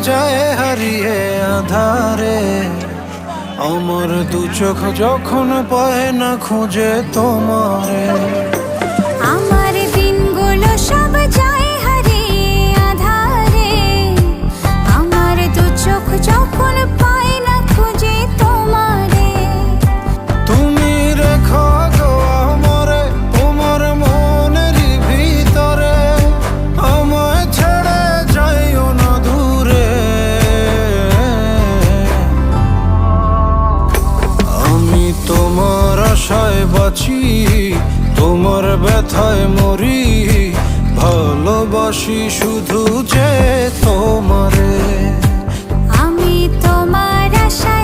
যায় হারিয়ে আধারে। আমার দু চোখ যখন পায় না খুঁজে তোমারে। আমার দিনগুলো সব যায় হারিয়ে আঁধারে। আমার দু চোখ যখন পায় না খুঁজে তোমারে। তুমি রেখো গো আমারে তোমার মনেরই ভিতরে, আমায় ছেড়ে যাইও না দূরে। আমি তোমার আশায় বাঁচি, তোমার ব্যথায় মরি, ভালোবাসি শুধু যে তোমারে। আমি তোমার আশা